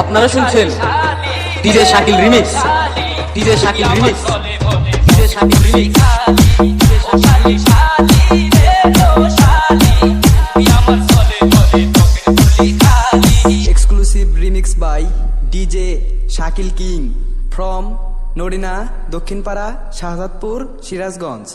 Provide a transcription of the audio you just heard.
আপনারা শুনছেন DJ Shakil remix, DJ Shakil remix, DJ Shakil remix. Exclusive remix by DJ Shakil King from Norina, Dokhinpara, Shahzadpur, Sirazganj.